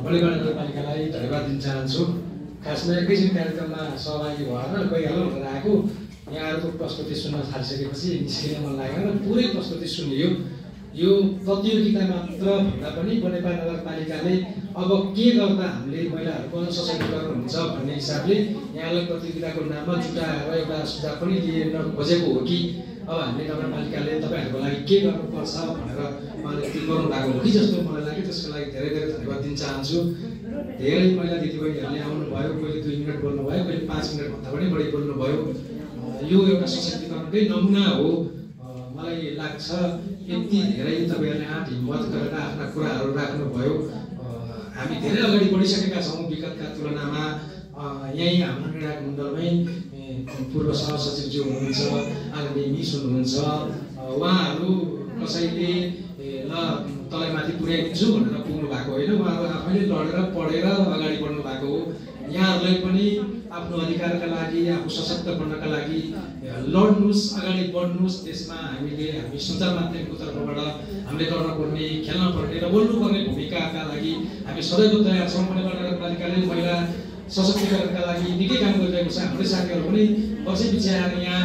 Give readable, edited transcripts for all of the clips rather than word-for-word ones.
बलिगढ नगरपालिकालाई धन्यवाद दिन चाहन्छु। खासमा एकैछिन कार्यक्रममा सहभागी भएर गइहालौँ भनेर आएको, यहाँहरूको प्रस्तुति सुन्न थालिसकेपछि निस्किन मन लागेन। पुरै प्रस्तुति सुनियो। यो प्रतियोगिता मात्र भन्दा पनि बनेपा नगरपालिकाले अब के गर्दा हामीले महिलाहरूको सशक्तिकरण हुन्छ भन्ने हिसाबले यहाँलाई प्रतियोगिताको नाममा जुटाएर एउटा सुझाव पनि लिन खोजेको हो कि अब हामीले नगरपालिकाले तपाईँहरूको लागि के गर्नुपर्छ भनेर उहाँले ती गर्नु भएको हो कि जस्तो मलाई लाग्यो। त्यसको लागि धेरै धेरै धन्यवाद दिन चाहन्छु। धेरै महिला दिदीबहिनीहरूले आउनुभयो, कहिले 2 मिनट बोल्नुभयो, कहिले 5 मिनटभन्दा पनि बढी बोल्नुभयो। यो एउटा सशक्तिकरणकै नमुना हो मलाई लाग्छ। यति धेरै तपाईँहरूले आँट हिम्मत गरेर आफ्ना कुराहरू राख्नुभयो। हामी धेरै अगाडि बढिसकेका छौँ विगतका तुलनामा। यहीँ हाम्रो निर्णायक मण्डलमै पूर्व सहसचिवज्यू हुनुहुन्छ, आदरणीय मिस हुनुहुन्छ। उहाँहरू कसैले ल तलैमाथि पुर्याइदिन्छु भनेर पुग्नु भएको होइन, उहाँहरू आफैले लडेर पढेर अगाडि बढ्नु भएको हो। यहाँहरूलाई पनि आफ्नो अधिकारका लागि, आफू सशक्त बन्नका लागि लड्नुहोस्, अगाडि बढ्नुहोस्। त्यसमा हामी सञ्चार माध्यमको तर्फबाट हामीले गर्नुपर्ने, खेल्नुपर्ने र बोल्नुपर्ने भूमिकाका लागि हामी सदैव तयार छौँ। बनेपा नगरपालिकाले महिला सशक्तिकरणका लागि निकै काम गरिरहेको छ। हाम्रै साथीहरू पनि वर्षै पछि आएर यहाँ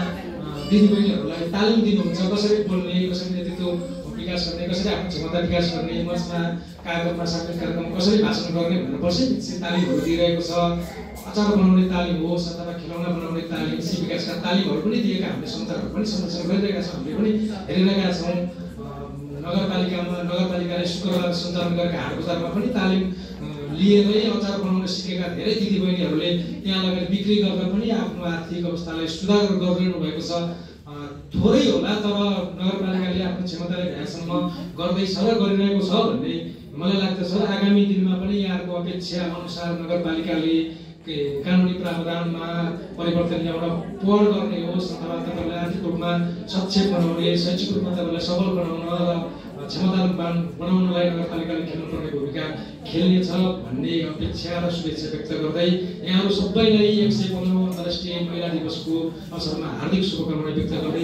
दिदीबहिनीहरूलाई तालिम दिनुहुन्छ, कसरी बोल्ने, कसरी नेतृत्व विकास गर्ने, कसरी आफ्नो क्षमता विकास गर्ने, मञ्चमा कार्यक्रममा सार्वजनिक कार्यक्रम कसरी भाषण गर्ने भनेर वर्षै पछि तालिमहरू दिइरहेको छ। अचार बनाउने तालिम होस् अथवा खेलौना बनाउने तालिम, कृषि विकासका तालिमहरू पनि दिएका हामीले सञ्चारहरू पनि संरक्षण गरिरहेका छौँ। हामीले पनि हेरिरहेका छौँ। नगरपालिकाले शुक्रबार सञ्चालन गरेका हाट बजारमा पनि तालिम लिएरै अचार बनाउन सिकेका धेरै दिदीबहिनीहरूले त्यहाँ लगेर बिक्री गर्दा पनि आफ्नो आर्थिक अवस्थालाई सुधार गरिरहनु भएको छ। थोरै होला तर नगरपालिकाले आफ्नो क्षमताले भ्याएसम्म गर्दैछ र गरिरहेको छ भन्ने मलाई लाग्दछ। आगामी दिनमा पनि यहाँको अपेक्षा अनुसार नगरपालिकाले कानुनी प्रावधानमा परिवर्तन ल्याउन पहल गर्ने होस् अथवा तपाईँलाई आर्थिक रूपमा सक्षम बनाउने, शैक्षिक रूपमा तपाईँलाई सबल बनाउन र क्षमतावान बनाउनलाई नगरपालिकाले खेल्नुपर्ने भूमिका खेल्नेछ भन्ने अपेक्षा र शुभेच्छा व्यक्त गर्दै यहाँहरू सबैलाई 115 अन्तर्राष्ट्रिय महिला दिवसको अवसरमा हार्दिक शुभकामना व्यक्त गर्दै